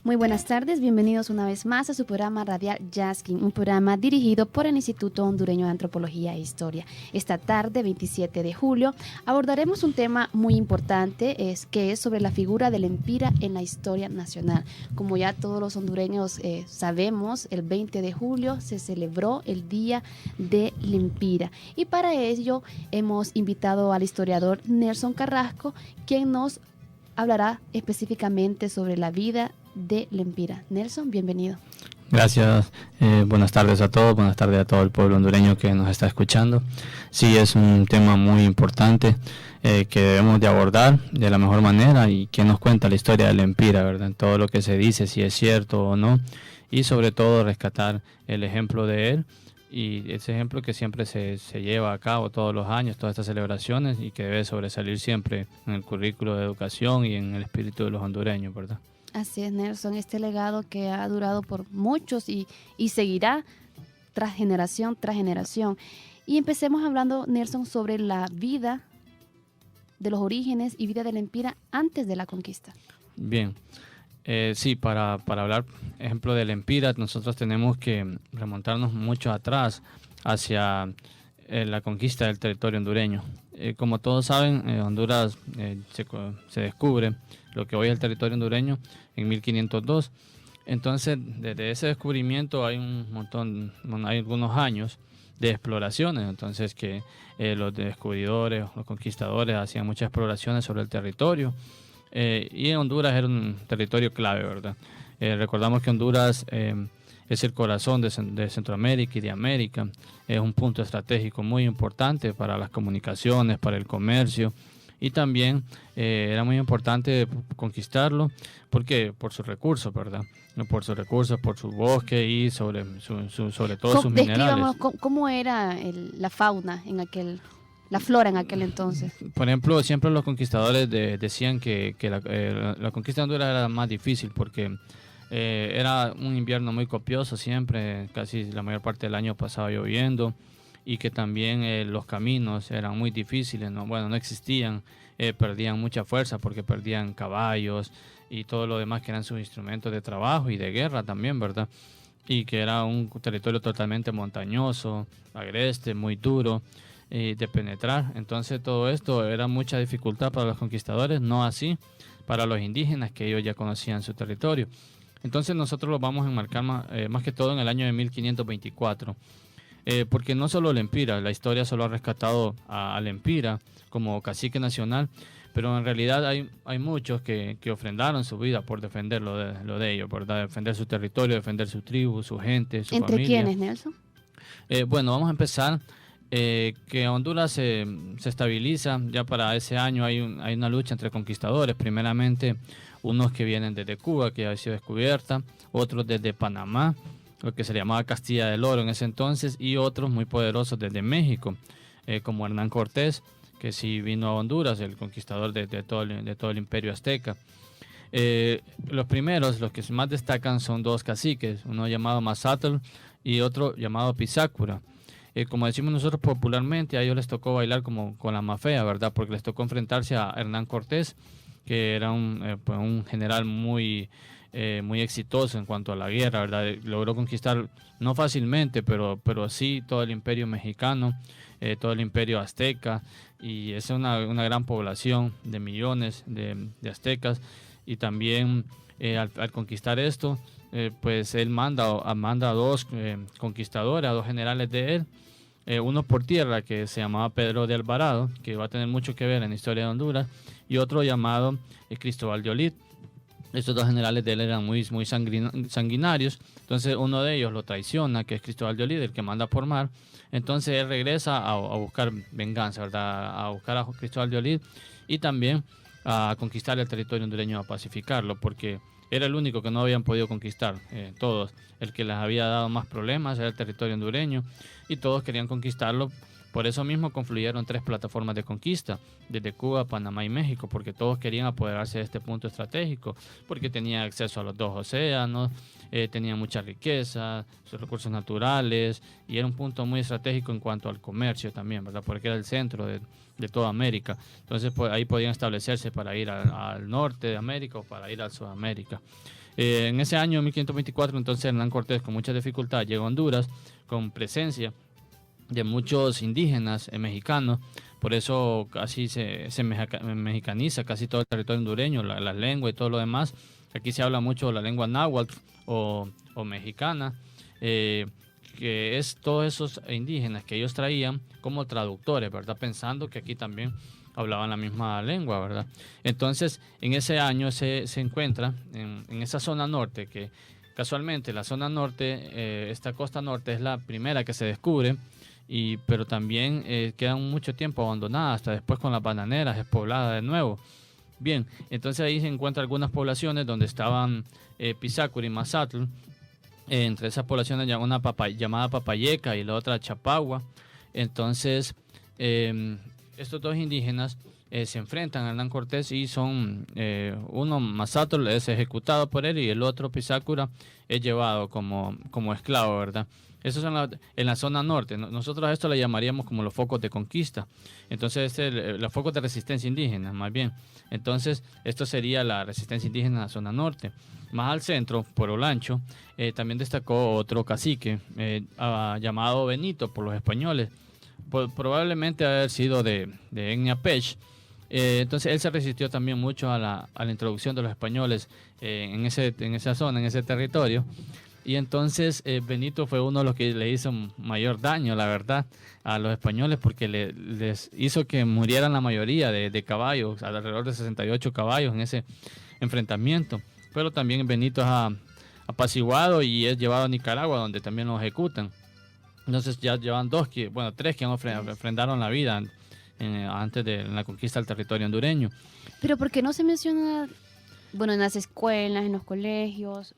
Muy buenas tardes, bienvenidos una vez más a su programa radial Yaskin, un programa dirigido por el Instituto Hondureño de Antropología e Historia. Esta tarde, 27 de julio, abordaremos un tema muy importante, que es sobre la figura del Lempira en la historia nacional. Como ya todos los hondureños sabemos, el 20 de julio se celebró el Día de Lempira. Y para ello hemos invitado al historiador Nelson Carrasco, quien nos hablará específicamente sobre la vida de Lempira. Nelson, bienvenido. Gracias, buenas tardes a todos, buenas tardes a todo el pueblo hondureño que nos está escuchando. Sí, es un tema muy importante que debemos de abordar de la mejor manera y que nos cuenta la historia de Lempira, ¿verdad? Todo lo que se dice, si es cierto o no, y sobre todo rescatar el ejemplo de él y ese ejemplo que siempre se lleva a cabo todos los años, todas estas celebraciones, y que debe sobresalir siempre en el currículo de educación y en el espíritu de los hondureños, ¿verdad? Así es, Nelson, este legado que ha durado por muchos y seguirá tras generación tras generación. Y empecemos hablando, Nelson, sobre la vida de los orígenes y vida de Lempira antes de la conquista. Bien, sí, para hablar, ejemplo de Lempira, nosotros tenemos que remontarnos mucho atrás hacia la conquista del territorio hondureño. Como todos saben, Honduras se descubre lo que hoy es el territorio hondureño en 1502. Entonces, desde ese descubrimiento hay hay algunos años de exploraciones. Entonces, que los descubridores, los conquistadores hacían muchas exploraciones sobre el territorio. Y Honduras era un territorio clave, ¿verdad? Recordamos que Honduras es el corazón de Centroamérica y de América. Es un punto estratégico muy importante para las comunicaciones, para el comercio, y también era muy importante conquistarlo porque por sus recursos, ¿verdad? Por sus recursos, por su bosque y sobre todo sus minerales. ¿Cómo era la fauna la flora en aquel entonces? Por ejemplo, siempre los conquistadores decían que la conquista de Honduras era más difícil porque era un invierno muy copioso siempre, casi la mayor parte del año pasaba lloviendo, y que también los caminos eran muy difíciles, no existían, perdían mucha fuerza porque perdían caballos y todo lo demás que eran sus instrumentos de trabajo y de guerra también, ¿verdad? Y que era un territorio totalmente montañoso, agreste, muy duro de penetrar. Entonces todo esto era mucha dificultad para los conquistadores, no así para los indígenas, que ellos ya conocían su territorio. Entonces nosotros lo vamos a enmarcar más que todo en el año de 1524, porque no solo Lempira, la historia solo ha rescatado a Lempira como cacique nacional, pero en realidad hay muchos que ofrendaron su vida por defender lo de ellos, ¿verdad? Defender su territorio, defender su tribu, su gente, su familia. ¿Entre quiénes, Nelson? Bueno, vamos a empezar. Que Honduras se estabiliza. Ya para ese año hay una lucha entre conquistadores, primeramente unos que vienen desde Cuba, que ha sido descubierta, otros desde Panamá, lo que se llamaba Castilla del Oro en ese entonces, y otros muy poderosos desde México, como Hernán Cortés, que sí vino a Honduras, el conquistador de todo el imperio azteca. Los primeros, los que más destacan, son dos caciques, uno llamado Mazatl y otro llamado Pizácura. Como decimos nosotros popularmente, a ellos les tocó bailar como con la más fea, ¿verdad? Porque les tocó enfrentarse a Hernán Cortés, que era un general muy exitoso en cuanto a la guerra, ¿verdad? Logró conquistar, no fácilmente, pero sí todo el imperio mexicano, todo el imperio azteca, y es una gran población de millones de aztecas. Y también al conquistar esto, pues él manda a dos conquistadores, a dos generales de él, uno por tierra que se llamaba Pedro de Alvarado, que va a tener mucho que ver en la historia de Honduras, y otro llamado Cristóbal de Olid. Estos dos generales de él eran muy sanguinarios. Entonces uno de ellos lo traiciona, que es Cristóbal de Olid, el que manda por mar. Entonces él regresa a buscar venganza, ¿verdad? A buscar a Cristóbal de Olid y también a conquistar el territorio hondureño, a pacificarlo, porque era el único que no habían podido conquistar, todos. El que les había dado más problemas era el territorio hondureño, y todos querían conquistarlo. Por eso mismo confluyeron tres plataformas de conquista, desde Cuba, Panamá y México, porque todos querían apoderarse de este punto estratégico, porque tenían acceso a los dos océanos, tenían mucha riqueza, sus recursos naturales, y era un punto muy estratégico en cuanto al comercio también, ¿verdad? Porque era el centro de toda América. Entonces pues, ahí podían establecerse para ir al norte de América o para ir a Sudamérica. En ese año 1524, entonces Hernán Cortés con mucha dificultad llegó a Honduras con presencia de muchos indígenas mexicanos, por eso casi se mexicaniza casi todo el territorio hondureño, la lengua y todo lo demás. Aquí se habla mucho la lengua náhuatl o mexicana, que es todos esos indígenas que ellos traían como traductores, ¿verdad? Pensando que aquí también hablaban la misma lengua, ¿verdad? Entonces, en ese año se encuentra en esa zona norte, que casualmente la zona norte, esta costa norte es la primera que se descubre, pero también quedan mucho tiempo abandonada, hasta después con las bananeras es poblada de nuevo. Bien, entonces ahí se encuentran algunas poblaciones donde estaban Pizácura y Mazatl. Entre esas poblaciones una llamada Papayeca y la otra Chapagua. Entonces, estos dos indígenas se enfrentan a Hernán Cortés y son, uno, Mazatl, es ejecutado por él y el otro, Pizácura, es llevado como esclavo, ¿verdad? Eso son en la zona norte. Nosotros a esto le llamaríamos como los focos de conquista. Entonces, los focos de resistencia indígena, más bien. Entonces, esto sería la resistencia indígena en la zona norte. Más al centro, por Olancho, también destacó otro cacique llamado Benito por los españoles. Probablemente haber sido de etnia Pech. Entonces, él se resistió también mucho a la introducción de los españoles en esa zona, en ese territorio. Y entonces Benito fue uno de los que le hizo mayor daño, la verdad, a los españoles, porque les hizo que murieran la mayoría de caballos, alrededor de 68 caballos en ese enfrentamiento. Pero también Benito es apaciguado y es llevado a Nicaragua, donde también lo ejecutan. Entonces ya llevan tres que ofrendaron la vida antes de la conquista del territorio hondureño. Pero ¿por qué no se menciona, bueno, en las escuelas, en los colegios,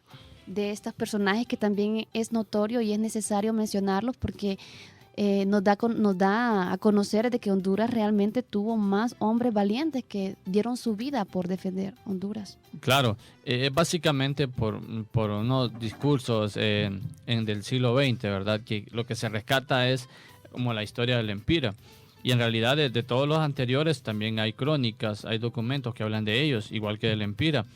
de estos personajes que también es notorio y es necesario mencionarlos porque nos da a conocer de que Honduras realmente tuvo más hombres valientes que dieron su vida por defender Honduras? Claro, básicamente por unos discursos del siglo XX, ¿verdad? Que lo que se rescata es como la historia del Empira. Y en realidad de todos los anteriores también hay crónicas, hay documentos que hablan de ellos, igual que del Empira.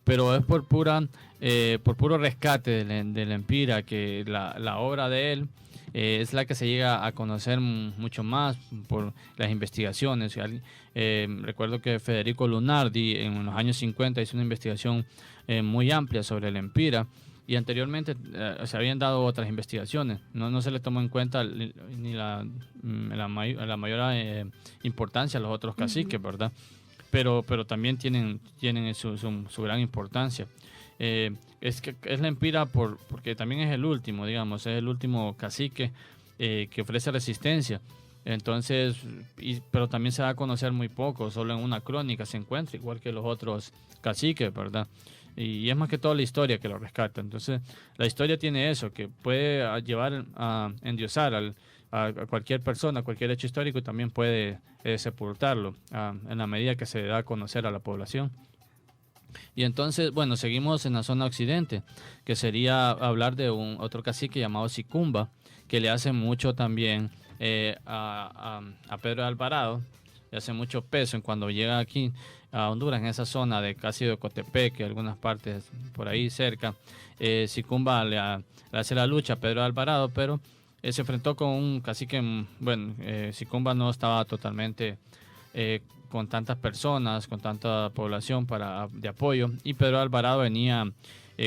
Pero es por puro rescate del Empira que la obra de él es la que se llega a conocer mucho más por las investigaciones. Recuerdo que Federico Lunardi en los años 50 hizo una investigación muy amplia sobre el Empira y anteriormente se habían dado otras investigaciones. No se le tomó en cuenta ni la mayor importancia a los otros caciques, ¿verdad? Pero también tienen su gran importancia. Es la Empira porque también es el último, digamos, es el último cacique que ofrece resistencia. Entonces, pero también se da a conocer muy poco, solo en una crónica se encuentra, igual que los otros caciques, ¿verdad? Y es más que todo la historia que lo rescata. Entonces, la historia tiene eso, que puede llevar a endiosar a cualquier persona, cualquier hecho histórico, y también puede sepultarlo en la medida que se da a conocer a la población. Y entonces, bueno, seguimos en la zona occidente, que sería hablar de otro cacique llamado Sicumba, que le hace mucho también a Pedro de Alvarado, le hace mucho peso en cuando llega aquí a Honduras, en esa zona de casi de Ocotepec, algunas partes por ahí cerca. Sicumba le hace la lucha a Pedro de Alvarado, pero se enfrentó con un cacique, bueno, Sicumba no estaba totalmente con tantas personas, con tanta población de apoyo, y Pedro Alvarado venía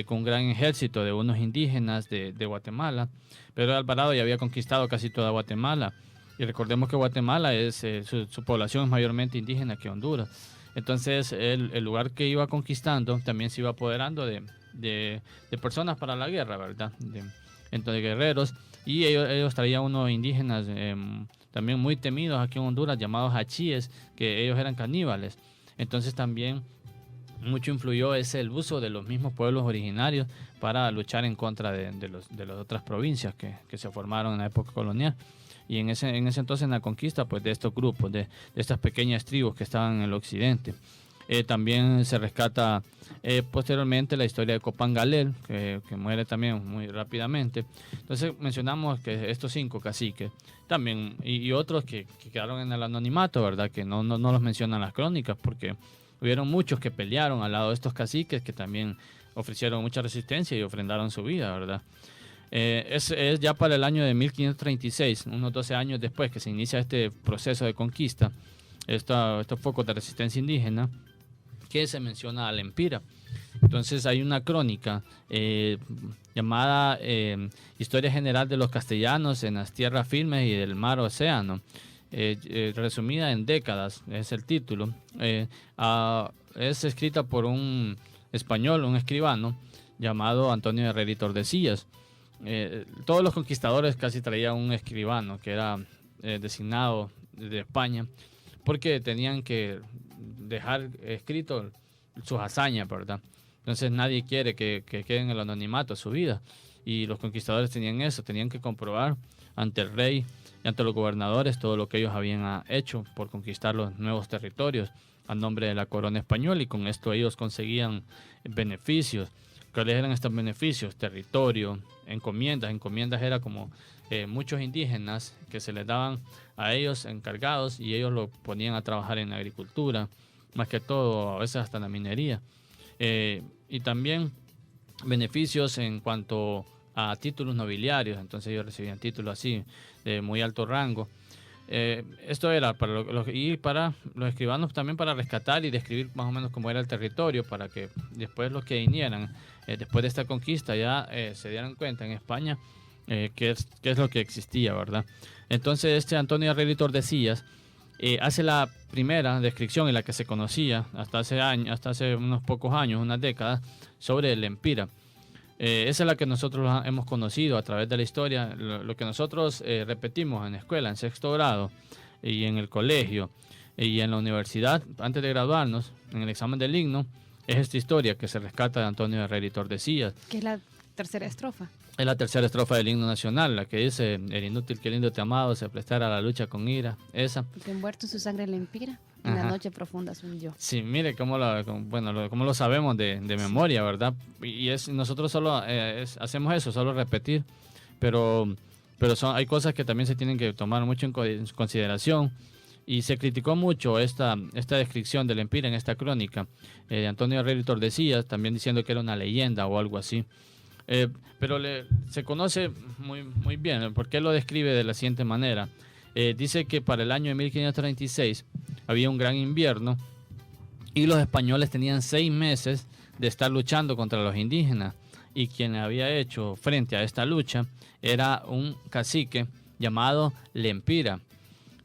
con un gran ejército de unos indígenas de Guatemala. Pedro Alvarado ya había conquistado casi toda Guatemala, y recordemos que Guatemala su población es mayormente indígena que Honduras. Entonces el lugar que iba conquistando también se iba apoderando de personas para la guerra, ¿verdad? Entonces guerreros, y ellos traían unos indígenas también muy temidos aquí en Honduras, llamados hachíes, que ellos eran caníbales. Entonces también mucho influyó el uso de los mismos pueblos originarios para luchar en contra de las otras provincias que se formaron en la época colonial. Y en ese entonces, en la conquista, pues, de estos grupos, de estas pequeñas tribus que estaban en el occidente. También se rescata posteriormente la historia de Copangalel, que muere también muy rápidamente. Entonces mencionamos que estos 5 caciques también, y otros que quedaron en el anonimato, ¿verdad? Que no los mencionan las crónicas, porque hubieron muchos que pelearon al lado de estos caciques que también ofrecieron mucha resistencia y ofrendaron su vida, ¿verdad? Es ya para el año de 1536, unos 12 años después que se inicia este proceso de conquista, estos focos de resistencia indígena, que se menciona a Lempira. Entonces hay una crónica llamada Historia General de los Castellanos en las Tierras Firmes y del Mar Océano, resumida en décadas, es el título. Es escrita por un español, un escribano, llamado Antonio Herrera y Tordesillas. Todos los conquistadores casi traían un escribano que era designado de España, porque tenían que dejar escrito sus hazañas, ¿verdad? Entonces nadie quiere que quede en el anonimato su vida, y los conquistadores tenían eso, tenían que comprobar ante el rey y ante los gobernadores todo lo que ellos habían hecho por conquistar los nuevos territorios a nombre de la corona española, y con esto ellos conseguían beneficios. ¿Cuáles eran estos beneficios? Territorio, encomiendas. Encomiendas era como muchos indígenas que se les daban a ellos encargados, y ellos lo ponían a trabajar en la agricultura, más que todo, a veces hasta en la minería. Y también beneficios en cuanto a títulos nobiliarios. Entonces ellos recibían títulos así de muy alto rango. Esto era para para los escribanos, también para rescatar y describir más o menos cómo era el territorio, para que después los que vinieran después de esta conquista ya se dieran cuenta en España qué es lo que existía, ¿verdad? Entonces este Antonio Herrera y Tordesillas hace la primera descripción en la que se conocía hasta hace unos pocos años, unas décadas, sobre el Lempira. Esa es la que nosotros hemos conocido a través de la historia, lo que nosotros repetimos en la escuela, en sexto grado, y en el colegio, y en la universidad, antes de graduarnos, en el examen del himno, es esta historia que se rescata de Antonio Herrera y Tordesillas. ¿Qué es la tercera estrofa? Es la tercera estrofa del himno nacional, la que dice: el inútil que lindo te amado se prestara a la lucha con ira. Esa. Porque envuelto en su sangre Lempira, en la noche profunda se hundió. Sí, mire cómo lo sabemos de memoria, ¿verdad? Y nosotros solo hacemos eso, solo repetir, pero hay cosas que también se tienen que tomar mucho en consideración. Y se criticó mucho esta descripción del Lempira en esta crónica de Antonio Herrera y Tordesillas, también diciendo que era una leyenda o algo así. Pero se conoce muy bien. ¿Por qué lo describe de la siguiente manera? Dice que para el año de 1536 había un gran invierno y los españoles tenían 6 meses de estar luchando contra los indígenas, y quien había hecho frente a esta lucha era un cacique llamado Lempira,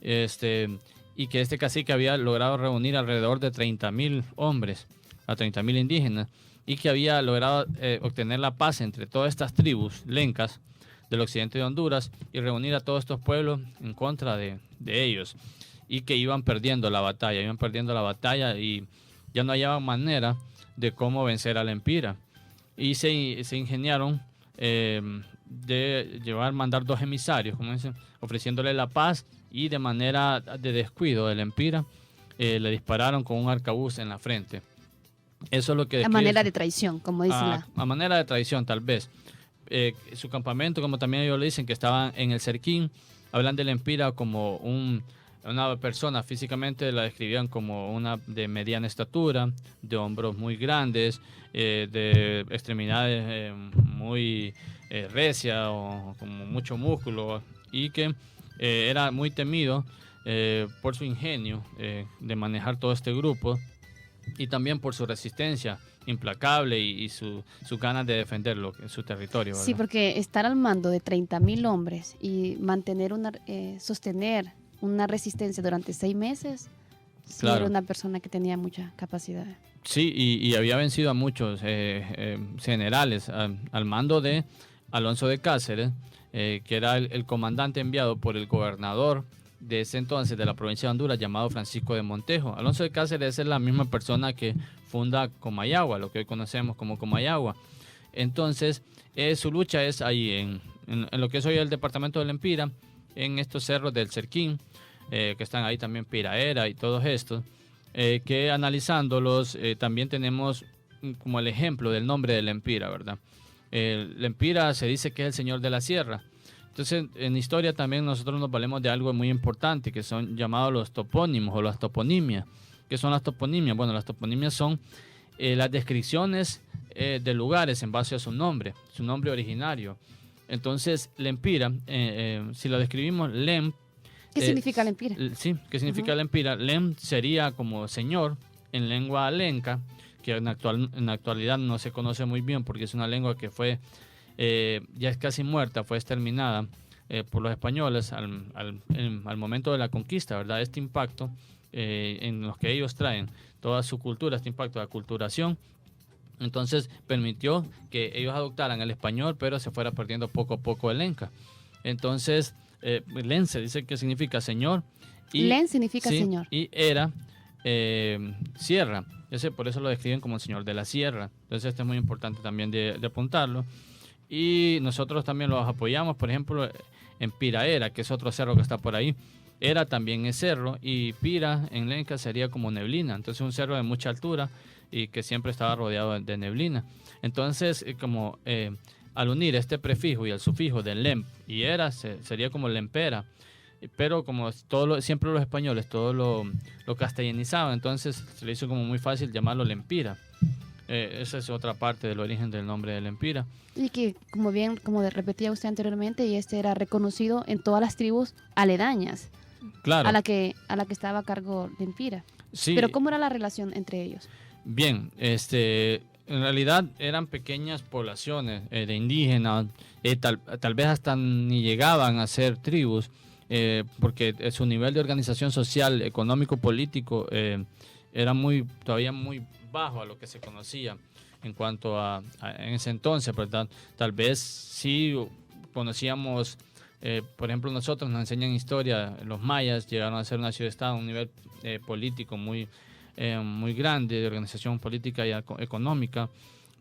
y que este cacique había logrado reunir alrededor de 30,000 hombres, a 30,000 indígenas, y que había logrado obtener la paz entre todas estas tribus lencas del occidente de Honduras y reunir a todos estos pueblos en contra de ellos, y que iban perdiendo la batalla y ya no hallaban manera de cómo vencer a Lempira, y se ingeniaron de mandar 2 emisarios, como dicen, ofreciéndole la paz, y de manera de descuido de Lempira le dispararon con un arcabuz en la frente. Eso es lo que... A manera de traición, como dicen. A manera de traición, tal vez. Su campamento, como también ellos le dicen, que estaban en el Cerquín, hablan de Lempira como una persona, físicamente la describían como una de mediana estatura, de hombros muy grandes, de extremidades muy recia o como mucho músculo, y que era muy temido por su ingenio de manejar todo este grupo, y también por su resistencia implacable y su ganas de defender su territorio, ¿verdad? Sí, porque estar al mando de 30,000 hombres y sostener una resistencia durante 6 meses, sí, claro. Era una persona que tenía mucha capacidad. Sí, y había vencido a muchos generales al mando de Alonso de Cáceres, que era el comandante enviado por el gobernador de ese entonces de la provincia de Honduras, llamado Francisco de Montejo. Alonso de Cáceres es la misma persona que funda Comayagua, lo que hoy conocemos como Comayagua. Entonces, su lucha es ahí, en lo que es hoy el departamento de Lempira, en estos cerros del Cerquín, que están ahí también Piraera y todos estos, que analizándolos también tenemos como el ejemplo del nombre de Lempira, ¿verdad? Lempira se dice que es el señor de la sierra. Entonces, en historia también nosotros nos valemos de algo muy importante, que son llamados los topónimos o las toponimias. ¿Qué son las toponimias? Bueno, las toponimias son las descripciones de lugares en base a su nombre originario. Entonces, Lempira, si lo describimos, Lem... ¿Qué significa Lempira? Sí, ¿qué significa Lempira? Lem sería como señor en lengua lenca, que en la actualidad no se conoce muy bien porque es una lengua que fue, ya es casi muerta, fue exterminada por los españoles al momento de la conquista, ¿verdad? Este impacto en los que ellos traen toda su cultura, este impacto de aculturación, entonces permitió que ellos adoptaran el español, pero se fuera perdiendo poco a poco el lenca. Entonces, Len se dice que significa señor. Y, Len significa sí, señor. Y era sierra. Por eso lo describen como el señor de la sierra. Entonces, esto es muy importante también de apuntarlo. Y nosotros también los apoyamos, por ejemplo, en Piraera, que es otro cerro que está por ahí. Era también es cerro, y Pira en lenca sería como neblina. Entonces, un cerro de mucha altura y que siempre estaba rodeado de neblina. Entonces, al unir este prefijo y el sufijo de lem y era, sería como lempera. Pero como siempre los españoles todo lo castellanizaban, entonces se le hizo como muy fácil llamarlo Lempira. Esa es otra parte del origen del nombre de Lempira. Y que, como repetía usted anteriormente, y este era reconocido en todas las tribus aledañas, claro, a la que estaba a cargo Lempira. Sí. Pero ¿cómo era la relación entre ellos? Bien, en realidad eran pequeñas poblaciones de indígenas, tal vez hasta ni llegaban a ser tribus, porque su nivel de organización social, económico, político era todavía muy bajo a lo que se conocía en cuanto a en ese entonces, ¿verdad? Tal vez sí conocíamos, por ejemplo, nosotros nos enseñan historia, los mayas llegaron a ser una ciudad-estado a un nivel político muy grande, de organización política y económica.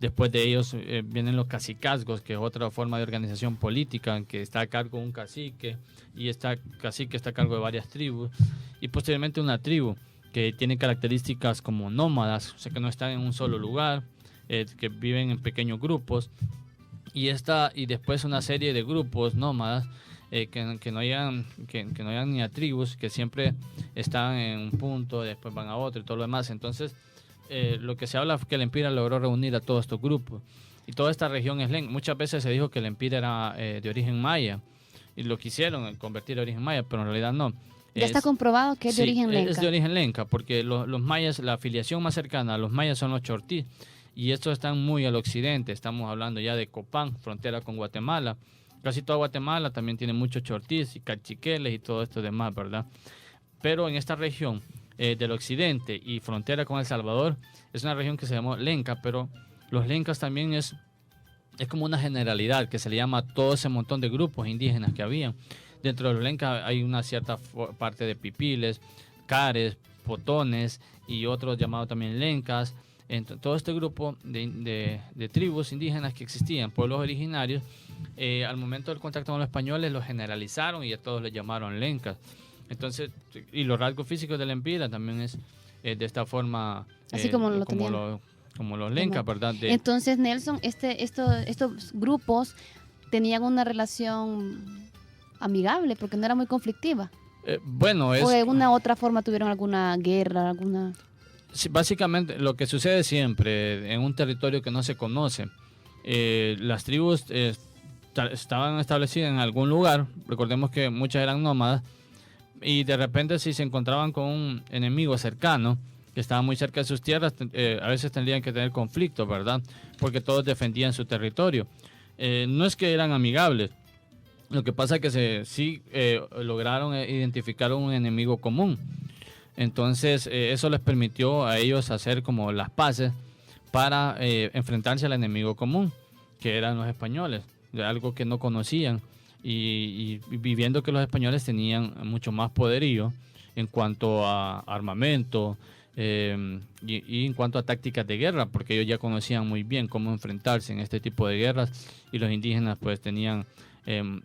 Después de ellos vienen los cacicazgos, que es otra forma de organización política, que está a cargo de un cacique, y este cacique está a cargo de varias tribus, y posteriormente una tribu que tiene características como nómadas, o sea que no están en un solo lugar, que viven en pequeños grupos, y después una serie de grupos nómadas que no llegan ni a tribus, que siempre están en un punto, después van a otro y todo lo demás. Entonces, lo que se habla es que el Lempira logró reunir a todos estos grupos. Y toda esta región es lenca. Muchas veces se dijo que el Lempira era de origen maya, y lo quisieron convertir de origen maya, pero en realidad no. Ya está comprobado que es de origen lenca. Es de origen lenca, porque los mayas, la afiliación más cercana a los mayas son los chortí, y estos están muy al occidente. Estamos hablando ya de Copán, frontera con Guatemala. Casi toda Guatemala también tiene muchos chortís y cachiqueles y todo esto demás, ¿verdad? Pero en esta región del occidente y frontera con El Salvador, es una región que se llamó lenca, pero los lencas también es como una generalidad que se le llama a todo ese montón de grupos indígenas que había. Dentro de los lencas hay una cierta parte de pipiles, cares, potones y otros llamados también lencas. Todo este grupo de tribus indígenas que existían, pueblos originarios, al momento del contacto con los españoles los generalizaron y a todos les llamaron lencas. Entonces, y los rasgos físicos de Lempira también es de esta forma, así como los lencas, ¿verdad? Entonces, Nelson, estos grupos tenían una relación amigable porque no era muy conflictiva. ¿O de una otra forma tuvieron alguna guerra, alguna...? Sí, básicamente lo que sucede siempre en un territorio que no se conoce, las tribus estaban establecidas en algún lugar. Recordemos que muchas eran nómadas, y de repente si se encontraban con un enemigo cercano que estaba muy cerca de sus tierras, a veces tendrían que tener conflictos, ¿verdad? Porque todos defendían su territorio. No es que eran amigables, lo que pasa es que sí lograron identificar un enemigo común. Entonces eso les permitió a ellos hacer como las paces para enfrentarse al enemigo común, que eran los españoles, de algo que no conocían, y viendo que los españoles tenían mucho más poderío en cuanto a armamento y en cuanto a tácticas de guerra, porque ellos ya conocían muy bien cómo enfrentarse en este tipo de guerras, y los indígenas pues tenían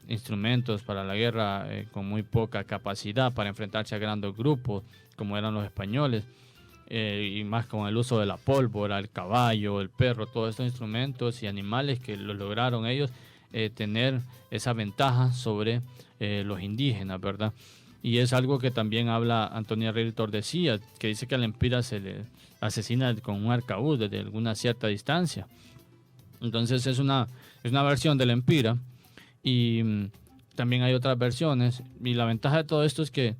instrumentos para la guerra con muy poca capacidad para enfrentarse a grandes grupos como eran los españoles, y más con el uso de la pólvora, el caballo, el perro, todos estos instrumentos y animales que lo lograron ellos tener esa ventaja sobre los indígenas, ¿verdad? Y es algo que también habla Antonia Rey Tordesillas, que dice que a la empira se le asesina con un arcabuz desde alguna cierta distancia. Entonces es una versión de la empira, y también hay otras versiones, y la ventaja de todo esto es que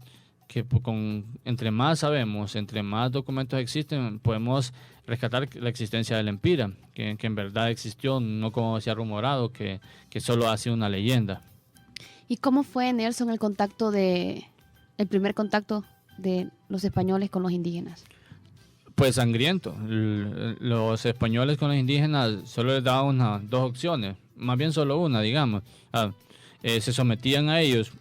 entre más sabemos, entre más documentos existen, podemos rescatar la existencia de la empira, que en verdad existió, no como se ha rumorado, que solo ha sido una leyenda. ¿Y cómo fue, Nelson, el primer contacto de los españoles con los indígenas? Pues sangriento. Los españoles con los indígenas solo les daban dos opciones, más bien solo una, digamos. Se sometían a ellos,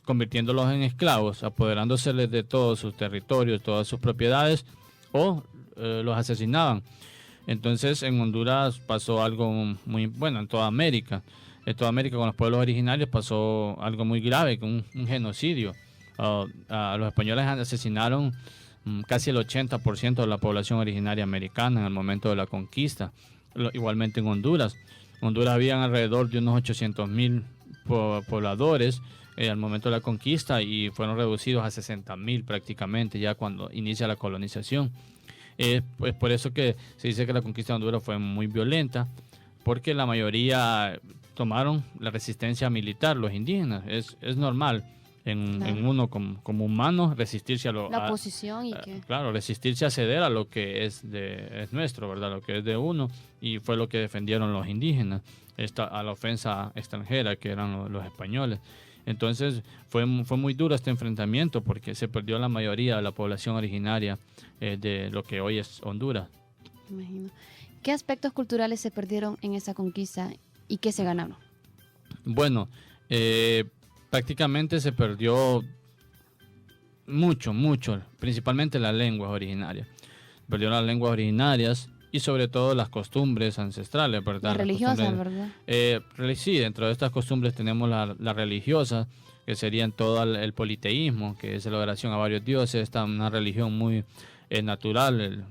convirtiéndolos en esclavos, apoderándoseles de todos sus territorios, todas sus propiedades, o los asesinaban. Entonces en Honduras pasó algo muy bueno, en toda América con los pueblos originarios pasó algo muy grave, un genocidio. A los españoles asesinaron casi el 80% de la población originaria americana en el momento de la conquista. Igualmente en Honduras. En Honduras habían alrededor de unos 800,000 pobladores al momento de la conquista, y fueron reducidos a 60,000 prácticamente ya cuando inicia la colonización. Pues por eso que se dice que la conquista de Honduras fue muy violenta, porque la mayoría tomaron la resistencia militar, los indígenas. Es normal en uno como humano resistirse a la oposición claro, resistirse a ceder a lo que es nuestro, ¿verdad? Lo que es de uno, y fue lo que defendieron los indígenas a la ofensa extranjera que eran los españoles. Entonces fue muy duro este enfrentamiento, porque se perdió la mayoría de la población originaria de lo que hoy es Honduras. Imagino. ¿Qué aspectos culturales se perdieron en esa conquista y qué se ganaron? Bueno, prácticamente se perdió mucho, principalmente las lenguas originarias. Perdieron las lenguas originarias y sobre todo las costumbres ancestrales, ¿verdad? Las religiosas, ¿verdad? Sí, dentro de estas costumbres tenemos las religiosas, que serían todo el politeísmo, que es la adoración a varios dioses. Esta es una religión muy natural,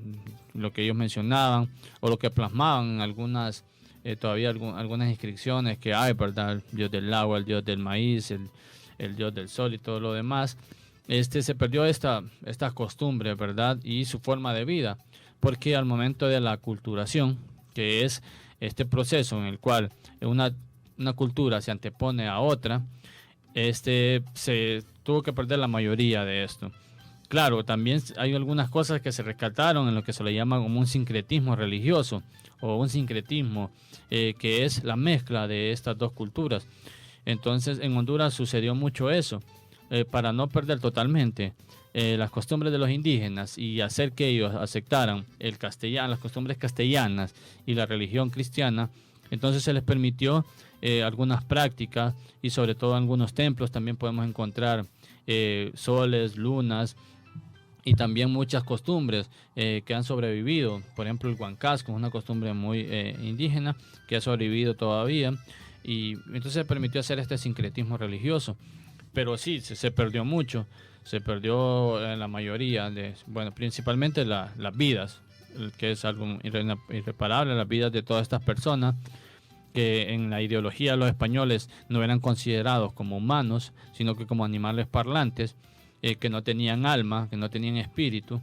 lo que ellos mencionaban, o lo que plasmaban en algunas inscripciones que hay, ¿verdad? El dios del agua, el dios del maíz, el dios del sol y todo lo demás. Se perdió estas costumbres, ¿verdad? Y su forma de vida, porque al momento de la aculturación, que es este proceso en el cual una cultura se antepone a otra, se tuvo que perder la mayoría de esto. Claro, también hay algunas cosas que se rescataron en lo que se le llama como un sincretismo religioso, o un sincretismo que es la mezcla de estas dos culturas. Entonces en Honduras sucedió mucho eso, para no perder totalmente las costumbres de los indígenas y hacer que ellos aceptaran las costumbres castellanas y la religión cristiana. Entonces se les permitió algunas prácticas, y sobre todo en algunos templos también podemos encontrar soles, lunas, y también muchas costumbres que han sobrevivido. Por ejemplo, el huancasco es una costumbre muy indígena que ha sobrevivido todavía, y entonces se permitió hacer este sincretismo religioso. Pero sí, se perdió mucho, se perdió la mayoría, principalmente las vidas, que es algo irreparable, las vidas de todas estas personas que en la ideología de los españoles no eran considerados como humanos, sino que como animales parlantes, que no tenían alma, que no tenían espíritu,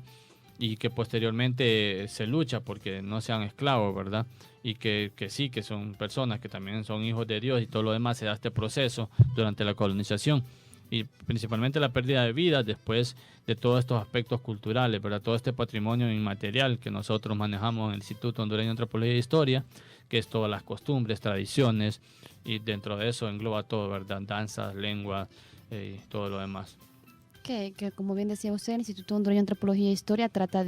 y que posteriormente se lucha porque no sean esclavos, ¿verdad? Y que sí, que son personas que también son hijos de Dios, y todo lo demás se da este proceso durante la colonización. Y principalmente la pérdida de vida después de todos estos aspectos culturales, ¿verdad? Todo este patrimonio inmaterial que nosotros manejamos en el Instituto Hondureño de Antropología e Historia, que es todas las costumbres, tradiciones, y dentro de eso engloba todo, ¿verdad? Danzas, lengua y todo lo demás. Que como bien decía usted, el Instituto Hondureño de Antropología e Historia trata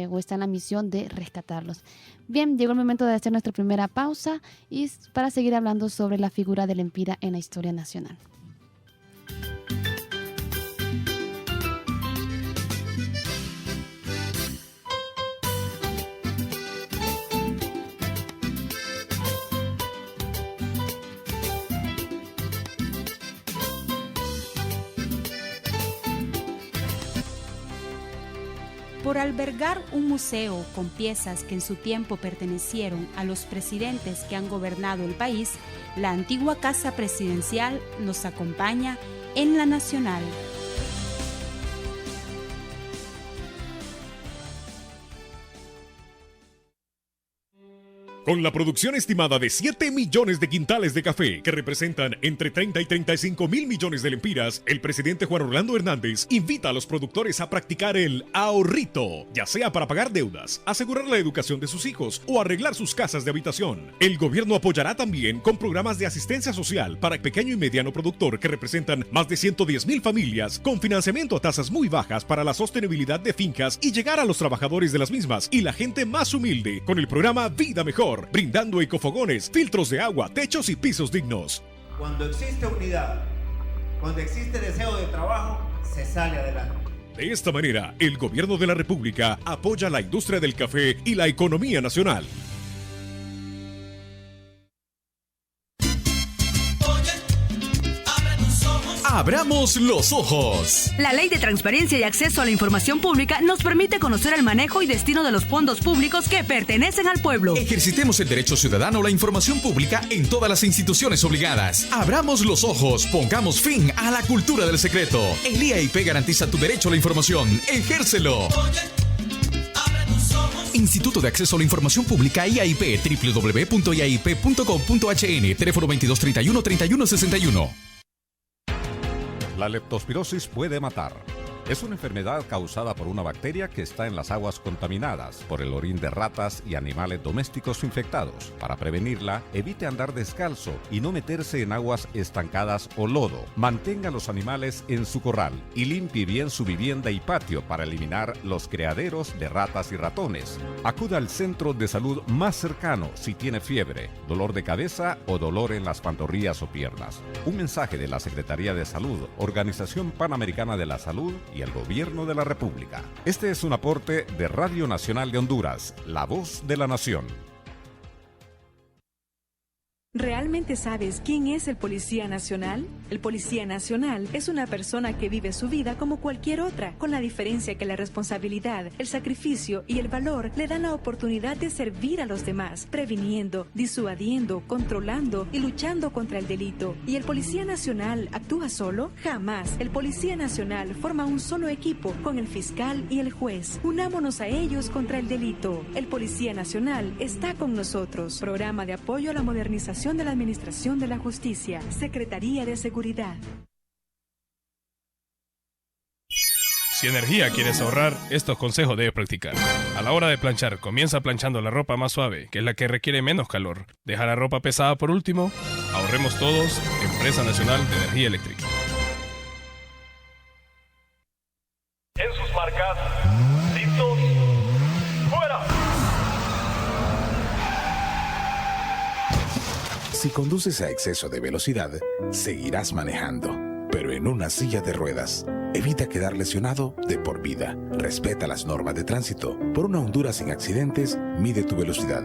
o está en la misión de rescatarlos. Bien, llegó el momento de hacer nuestra primera pausa y para seguir hablando sobre la figura del empira en la historia nacional. Por albergar un museo con piezas que en su tiempo pertenecieron a los presidentes que han gobernado el país, la antigua Casa Presidencial nos acompaña en La Nacional. Con la producción estimada de 7 millones de quintales de café, que representan entre 30 y 35 mil millones de lempiras, el presidente Juan Orlando Hernández invita a los productores a practicar el ahorrito, ya sea para pagar deudas, asegurar la educación de sus hijos o arreglar sus casas de habitación. El gobierno apoyará también con programas de asistencia social para el pequeño y mediano productor, que representan más de 110 mil familias, con financiamiento a tasas muy bajas para la sostenibilidad de fincas y llegar a los trabajadores de las mismas y la gente más humilde, con el programa Vida Mejor, brindando ecofogones, filtros de agua, techos y pisos dignos. Cuando existe unidad, cuando existe deseo de trabajo, se sale adelante. De esta manera, el gobierno de la República apoya la industria del café y la economía nacional. Abramos los ojos. La Ley de Transparencia y Acceso a la Información Pública nos permite conocer el manejo y destino de los fondos públicos que pertenecen al pueblo. Ejercitemos el derecho ciudadano a la información pública en todas las instituciones obligadas. Abramos los ojos, pongamos fin a la cultura del secreto. El IAIP garantiza tu derecho a la información. Ejércelo. Instituto de Acceso a la Información Pública IAIP, www.iaip.gov.hn, teléfono 2231-3161. La leptospirosis puede matar. Es una enfermedad causada por una bacteria que está en las aguas contaminadas por el orín de ratas y animales domésticos infectados. Para prevenirla, evite andar descalzo y no meterse en aguas estancadas o lodo. Mantenga a los animales en su corral y limpie bien su vivienda y patio para eliminar los criaderos de ratas y ratones. Acuda al centro de salud más cercano si tiene fiebre, dolor de cabeza o dolor en las pantorrillas o piernas. Un mensaje de la Secretaría de Salud, Organización Panamericana de la Salud y el Gobierno de la República. Este es un aporte de Radio Nacional de Honduras, la voz de la nación. ¿Realmente sabes quién es el Policía Nacional? El Policía Nacional es una persona que vive su vida como cualquier otra, con la diferencia que la responsabilidad, el sacrificio y el valor le dan la oportunidad de servir a los demás, previniendo, disuadiendo, controlando y luchando contra el delito. ¿Y el Policía Nacional actúa solo? Jamás. El Policía Nacional forma un solo equipo con el fiscal y el juez. Unámonos a ellos contra el delito. El Policía Nacional está con nosotros. Programa de apoyo a la modernización de la Administración de la Justicia, Secretaría de Seguridad. Si energía quieres ahorrar, estos consejos debes practicar. A la hora de planchar, comienza planchando la ropa más suave, que es la que requiere menos calor. Deja la ropa pesada por último. Ahorremos todos. Empresa Nacional de Energía Eléctrica. En sus marcas, listos, fuera. Si conduces a exceso de velocidad, seguirás manejando, pero en una silla de ruedas. Evita quedar lesionado de por vida. Respeta las normas de tránsito. Por una Honduras sin accidentes, mide tu velocidad.